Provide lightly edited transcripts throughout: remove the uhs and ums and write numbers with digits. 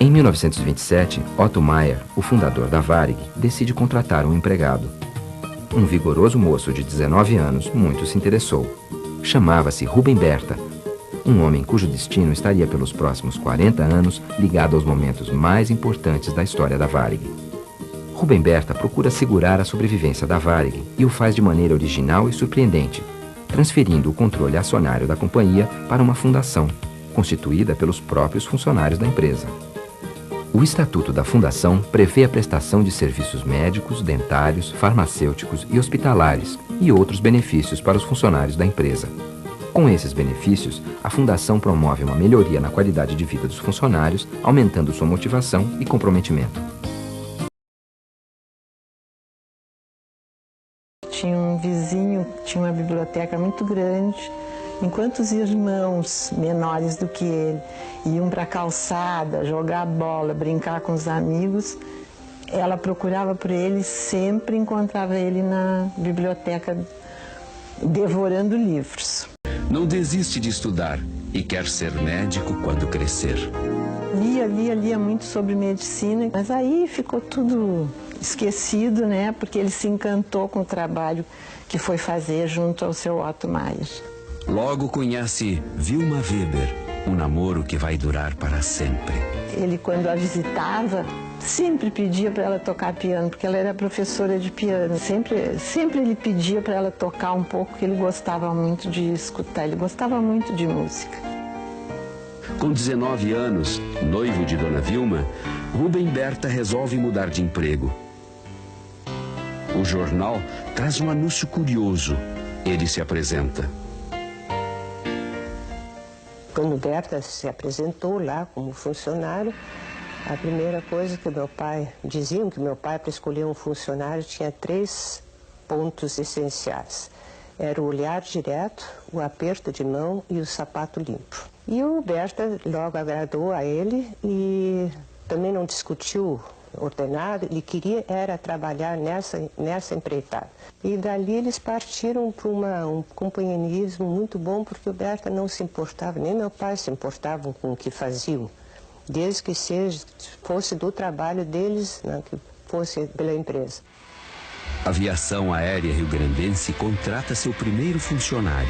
Em 1927, Otto Maier, o fundador da Varig, decide contratar um empregado. Um vigoroso moço de 19 anos muito se interessou. Chamava-se Rubem Berta, um homem cujo destino estaria pelos próximos 40 anos ligado aos momentos mais importantes da história da Varig. Rubem Berta procura assegurar a sobrevivência da Varig e o faz de maneira original e surpreendente, transferindo o controle acionário da companhia para uma fundação, constituída pelos próprios funcionários da empresa. O Estatuto da Fundação prevê a prestação de serviços médicos, dentários, farmacêuticos e hospitalares e outros benefícios para os funcionários da empresa. Com esses benefícios, a Fundação promove uma melhoria na qualidade de vida dos funcionários, aumentando sua motivação e comprometimento. Tinha um vizinho que tinha uma biblioteca muito grande. Enquanto os irmãos menores do que ele iam para a calçada, jogar bola, brincar com os amigos, ela procurava por ele e sempre encontrava ele na biblioteca devorando livros. Não desiste de estudar e quer ser médico quando crescer. Lia muito sobre medicina, mas aí ficou tudo esquecido, né? Porque ele se encantou com o trabalho que foi fazer junto ao seu Otto Maier. Logo conhece Vilma Weber, um namoro que vai durar para sempre. Ele, quando a visitava, sempre pedia para ela tocar piano, porque ela era professora de piano. Sempre ele pedia para ela tocar um pouco, porque ele gostava muito de escutar, ele gostava muito de música. Com 19 anos, noivo de Dona Vilma, Rubem Berta resolve mudar de emprego. O jornal traz um anúncio curioso. Ele se apresenta. Quando Berta se apresentou lá como funcionário, a primeira coisa que diziam que meu pai, para escolher um funcionário, tinha 3 pontos essenciais. Era o olhar direto, o aperto de mão e o sapato limpo. E o Berta logo agradou a ele e também não discutiu ordenado, ele queria era trabalhar nessa empreitada. E dali eles partiram para um companheirismo muito bom, porque o Berta não se importava, nem meu pai se importavam com o que faziam, desde que fosse do trabalho deles, né, que fosse pela empresa. A Aviação Aérea Rio-Grandense contrata seu primeiro funcionário.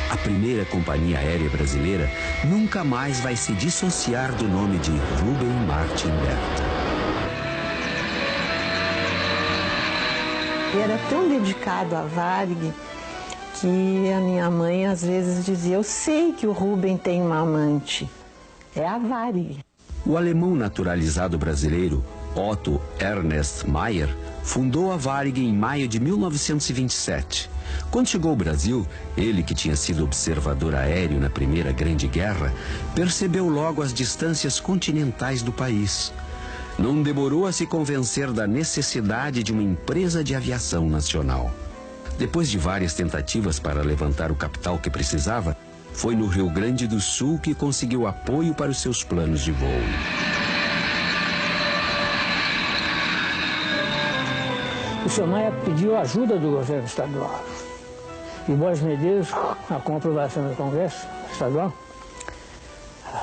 A primeira companhia aérea brasileira nunca mais vai se dissociar do nome de Rubem Martin Berta. Ele era tão dedicado à Varig que a minha mãe às vezes dizia: eu sei que o Rubem tem uma amante, é a Varig. O alemão naturalizado brasileiro Otto Ernst Maier fundou a Varig em maio de 1927. Quando chegou ao Brasil, ele, que tinha sido observador aéreo na Primeira Grande Guerra, percebeu logo as distâncias continentais do país. Não demorou a se convencer da necessidade de uma empresa de aviação nacional. Depois de várias tentativas para levantar o capital que precisava, foi no Rio Grande do Sul que conseguiu apoio para os seus planos de voo. O Sr. Maia pediu ajuda do governo estadual. E Borges Medeiros, com a aprovação do Congresso Estadual,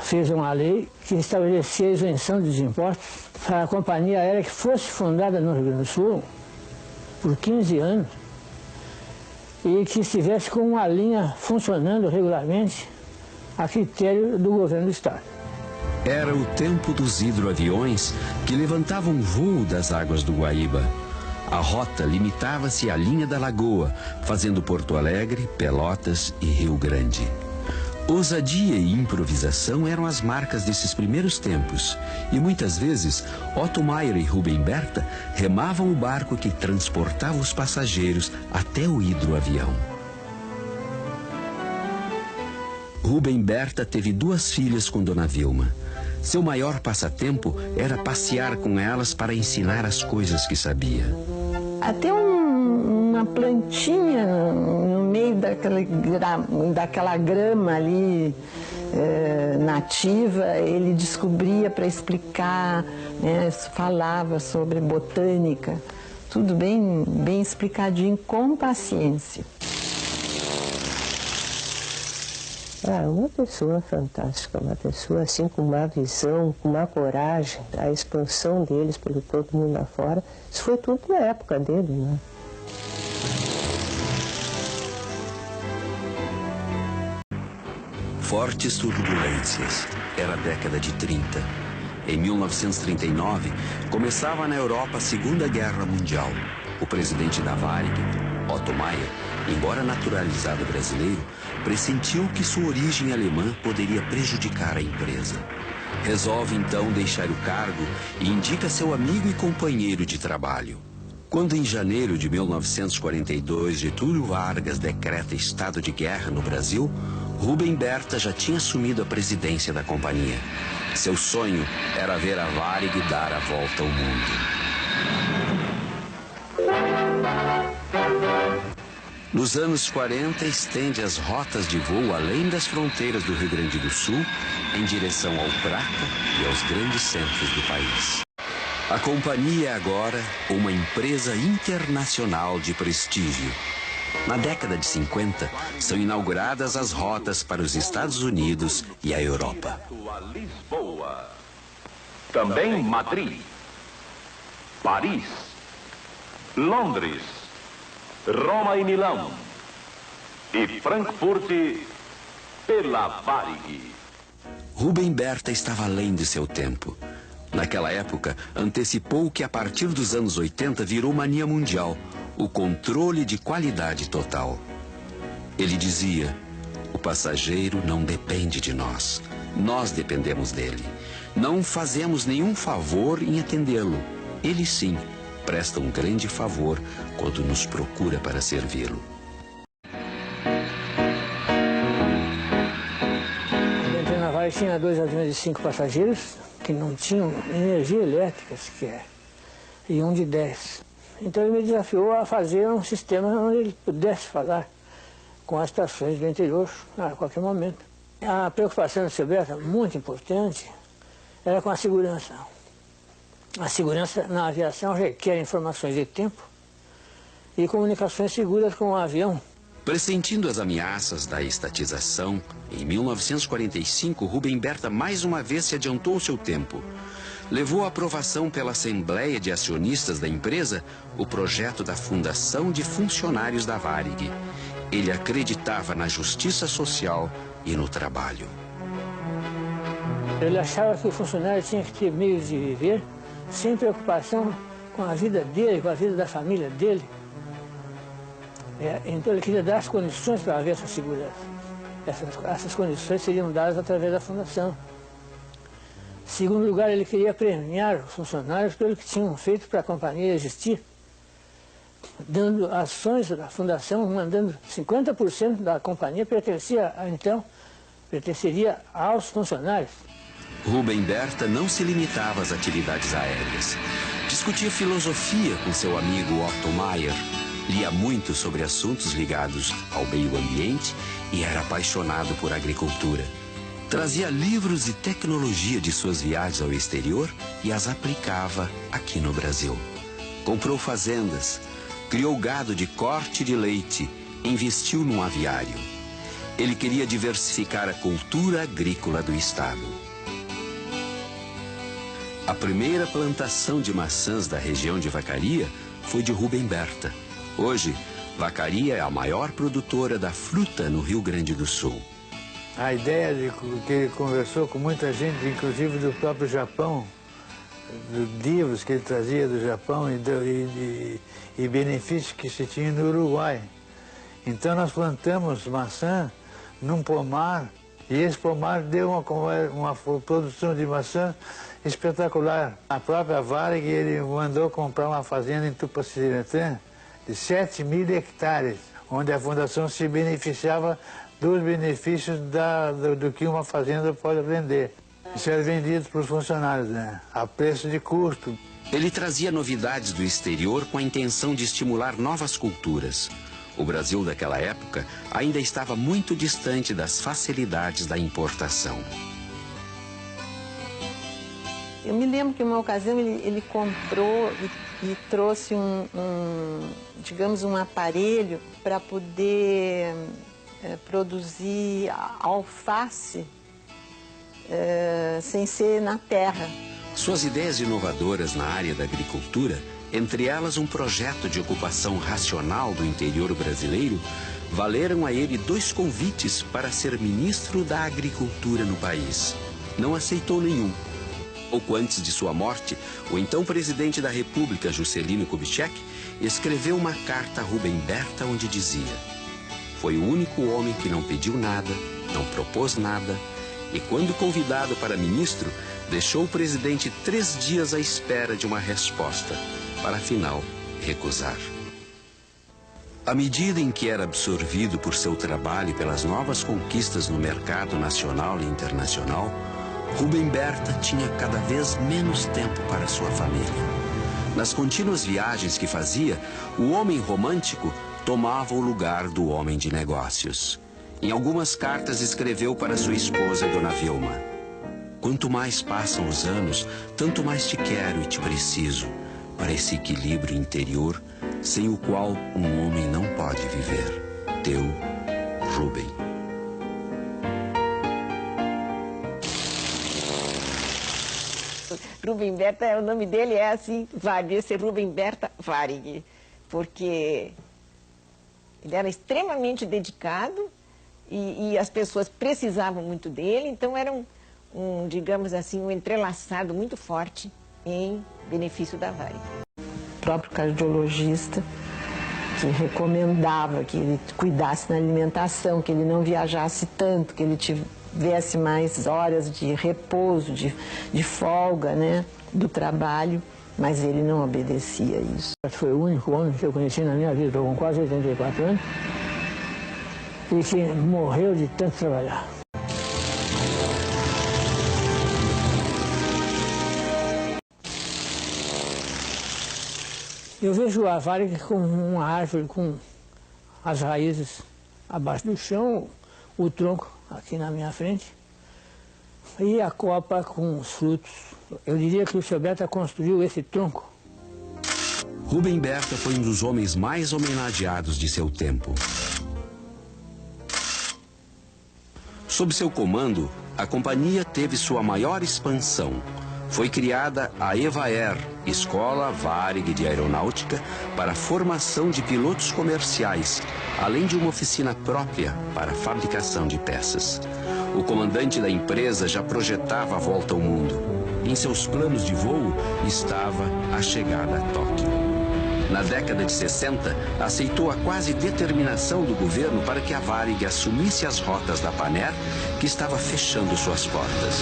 fez uma lei que estabelecia a isenção dos impostos para a companhia aérea que fosse fundada no Rio Grande do Sul por 15 anos e que estivesse com uma linha funcionando regularmente a critério do governo do Estado. Era o tempo dos hidroaviões que levantavam voo das águas do Guaíba. A rota limitava-se à linha da Lagoa, fazendo Porto Alegre, Pelotas e Rio Grande. Ousadia e improvisação eram as marcas desses primeiros tempos, e muitas vezes Otto Maier e Rubem Berta remavam o barco que transportava os passageiros até o hidroavião. Rubem Berta teve 2 filhas com Dona Vilma. Seu maior passatempo era passear com elas para ensinar as coisas que sabia. Até uma plantinha no meio daquela grama ali nativa, ele descobria para explicar, né, falava sobre botânica, tudo bem explicadinho, com paciência. Ah, uma pessoa fantástica, uma pessoa assim com uma visão, com uma coragem, a expansão deles pelo todo mundo lá fora, isso foi tudo na época dele, né? Fortes turbulências. Era a década de 30. Em 1939, começava na Europa a Segunda Guerra Mundial. O presidente da Varig, Otto Maier, embora naturalizado brasileiro, pressentiu que sua origem alemã poderia prejudicar a empresa. Resolve então deixar o cargo e indica seu amigo e companheiro de trabalho. Quando em janeiro de 1942 Getúlio Vargas decreta estado de guerra no Brasil, Rubem Berta já tinha assumido a presidência da companhia. Seu sonho era ver a Varig dar a volta ao mundo. Nos anos 40, estende as rotas de voo além das fronteiras do Rio Grande do Sul, em direção ao Prata e aos grandes centros do país. A companhia é agora uma empresa internacional de prestígio. Na década de 50, são inauguradas as rotas para os Estados Unidos e a Europa. Lisboa, também Madrid, Paris, Londres, Roma e Milão, e Frankfurt pela Varig. Rubem Berta estava além de seu tempo. Naquela época, antecipou que a partir dos anos 80 virou mania mundial, o controle de qualidade total. Ele dizia: o passageiro não depende de nós, nós dependemos dele. Não fazemos nenhum favor em atendê-lo. Ele sim presta um grande favor quando nos procura para servi-lo. Quando entrei na Varig tinha 2 aviões de 5 passageiros que não tinham energia elétrica sequer, e um de 10. Então ele me desafiou a fazer um sistema onde ele pudesse falar com as estações do interior a qualquer momento. A preocupação do seu Berta, muito importante, era com a segurança. A segurança na aviação requer informações de tempo e comunicações seguras com o avião. Pressentindo as ameaças da estatização, em 1945, Rubem Berta mais uma vez se adiantou ao seu tempo. Levou à aprovação pela Assembleia de Acionistas da empresa o projeto da Fundação de Funcionários da Varig. Ele acreditava na justiça social e no trabalho. Ele achava que o funcionário tinha que ter meios de viver sem preocupação com a vida dele, com a vida da família dele. Então ele queria dar as condições para haver essa segurança. Essas condições seriam dadas através da fundação. Em segundo lugar, ele queria premiar os funcionários pelo que tinham feito para a companhia existir, dando ações da fundação, mandando 50% da companhia pertencia aos funcionários. Rubem Berta não se limitava às atividades aéreas. Discutia filosofia com seu amigo Otto Maier, lia muito sobre assuntos ligados ao meio ambiente e era apaixonado por agricultura. Trazia livros e tecnologia de suas viagens ao exterior e as aplicava aqui no Brasil. Comprou fazendas, criou gado de corte de leite, investiu num aviário. Ele queria diversificar a cultura agrícola do estado. A primeira plantação de maçãs da região de Vacaria foi de Rubem Berta. Hoje, Vacaria é a maior produtora da fruta no Rio Grande do Sul. A ideia de que ele conversou com muita gente, inclusive do próprio Japão, dos livros que ele trazia do Japão e benefícios que se tinha no Uruguai. Então nós plantamos maçã num pomar e esse pomar deu uma produção de maçã espetacular. A própria Varig, ele mandou comprar uma fazenda em Tupaciretã de 7.000 hectares, onde a fundação se beneficiava dos benefícios do que uma fazenda pode render. Isso era vendido para os funcionários, né? A preço de custo. Ele trazia novidades do exterior com a intenção de estimular novas culturas. O Brasil daquela época ainda estava muito distante das facilidades da importação. Eu me lembro que uma ocasião ele comprou e trouxe digamos, um aparelho para poder produzir alface sem ser na terra. Suas ideias inovadoras na área da agricultura, entre elas um projeto de ocupação racional do interior brasileiro, valeram a ele 2 convites para ser ministro da Agricultura no país. Não aceitou nenhum. Pouco antes de sua morte, o então presidente da República, Juscelino Kubitschek, escreveu uma carta a Rubem Berta onde dizia: "Foi o único homem que não pediu nada, não propôs nada, e quando convidado para ministro, deixou o presidente 3 dias à espera de uma resposta, para afinal recusar." À medida em que era absorvido por seu trabalho e pelas novas conquistas no mercado nacional e internacional, Rubem Berta tinha cada vez menos tempo para sua família. Nas contínuas viagens que fazia, o homem romântico tomava o lugar do homem de negócios. Em algumas cartas escreveu para sua esposa, Dona Vilma: "Quanto mais passam os anos, tanto mais te quero e te preciso, para esse equilíbrio interior, sem o qual um homem não pode viver. Teu, Rubem." Rubem Berta, o nome dele é assim, Varig, esse é Rubem Berta Varig, porque ele era extremamente dedicado e as pessoas precisavam muito dele, então era digamos assim, um entrelaçado muito forte em benefício da Varig. O próprio cardiologista que recomendava que ele cuidasse da alimentação, que ele não viajasse tanto, que ele tivesse mais horas de repouso, de folga, né, do trabalho, mas ele não obedecia a isso. Foi o único homem que eu conheci na minha vida, estou com quase 84 anos, e que morreu de tanto trabalhar. Eu vejo a Varig como uma árvore com as raízes abaixo do chão, o tronco aqui na minha frente e a copa com os frutos. Eu diria que o Sr. Berta construiu esse tronco. Rubem Berta foi um dos homens mais homenageados de seu tempo. Sob seu comando, a companhia teve sua maior expansão. Foi criada a EVAER, Escola Varig de Aeronáutica, para a formação de pilotos comerciais, além de uma oficina própria para a fabricação de peças. O comandante da empresa já projetava a volta ao mundo. Em seus planos de voo estava a chegada a Tóquio. Na década de 60, aceitou a quase determinação do governo para que a Varig assumisse as rotas da Pan Air, que estava fechando suas portas.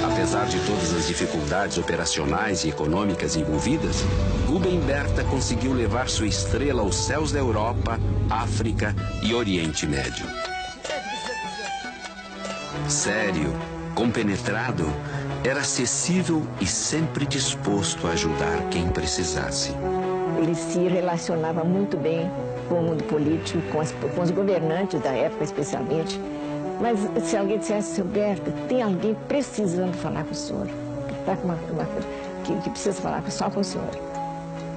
Apesar de todas as dificuldades operacionais e econômicas envolvidas, Rubem Berta conseguiu levar sua estrela aos céus da Europa, África e Oriente Médio. Sério, compenetrado, era acessível e sempre disposto a ajudar quem precisasse. Ele se relacionava muito bem com o mundo político, com os governantes da época especialmente. Mas se alguém dissesse: "Seu Berta, tem alguém precisando falar com o senhor, que está com que precisa falar só com o senhor",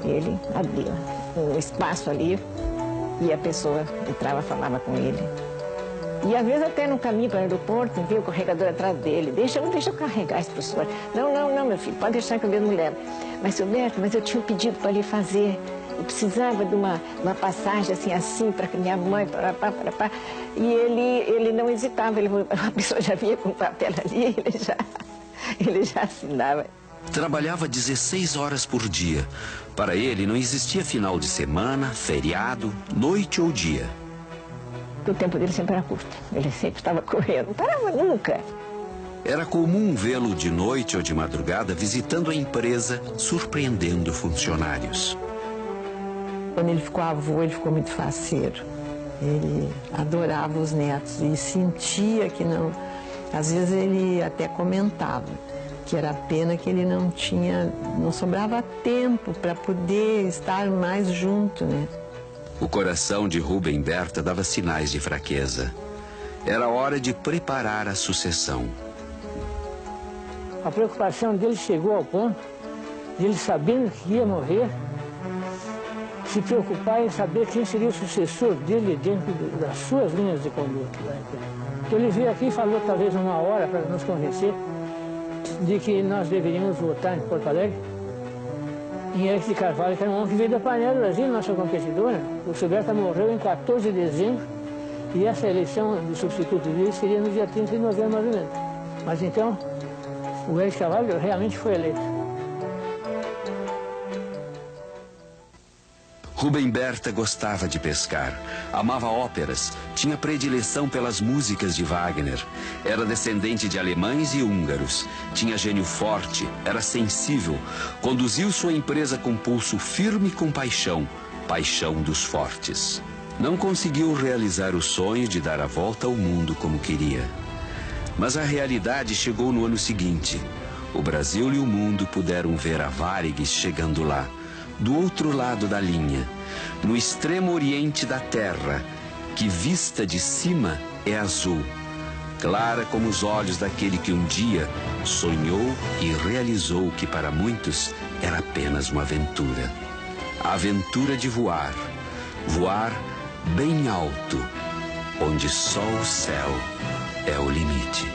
ele abria um espaço ali e a pessoa entrava, falava com ele. E às vezes até no caminho para o aeroporto, veio o carregador atrás dele: deixa eu carregar isso para o senhor." Não, meu filho, pode deixar que eu mesmo levo." "Mas, seu Berto, mas eu tinha um pedido para lhe fazer. Eu precisava de uma passagem assim, para que minha mãe, pá. E ele não hesitava, a pessoa já vinha com o papel ali, ele já assinava. Trabalhava 16 horas por dia. Para ele não existia final de semana, feriado, noite ou dia. O tempo dele sempre era curto, ele sempre estava correndo, não parava nunca. Era comum vê-lo de noite ou de madrugada visitando a empresa, surpreendendo funcionários. Quando ele ficou avô, ele ficou muito faceiro. Ele adorava os netos e sentia que não... Às vezes ele até comentava que era pena que ele não sobrava tempo para poder estar mais junto, né? O coração de Rubem Berta dava sinais de fraqueza. Era hora de preparar a sucessão. A preocupação dele chegou ao ponto de ele, sabendo que ia morrer, se preocupar em saber quem seria o sucessor dele dentro das suas linhas de conduta. Então ele veio aqui e falou talvez 1 hora para nos convencer de que nós deveríamos votar em Porto Alegre em Henrique de Carvalho, que era um homem que veio da Panela do Brasil, nossa competidora. O Silberta morreu em 14 de dezembro e essa eleição do substituto dele seria no dia 30 de novembro, mais ou menos. Mas então, o Henrique de Carvalho realmente foi eleito. Rubem Berta gostava de pescar, amava óperas, tinha predileção pelas músicas de Wagner, era descendente de alemães e húngaros, tinha gênio forte, era sensível, conduziu sua empresa com pulso firme e com paixão, paixão dos fortes. Não conseguiu realizar o sonho de dar a volta ao mundo como queria. Mas a realidade chegou no ano seguinte. O Brasil e o mundo puderam ver a Varig chegando lá, do outro lado da linha, no extremo oriente da terra, que vista de cima é azul, clara como os olhos daquele que um dia sonhou e realizou o que para muitos era apenas uma aventura. A aventura de voar, voar bem alto, onde só o céu é o limite.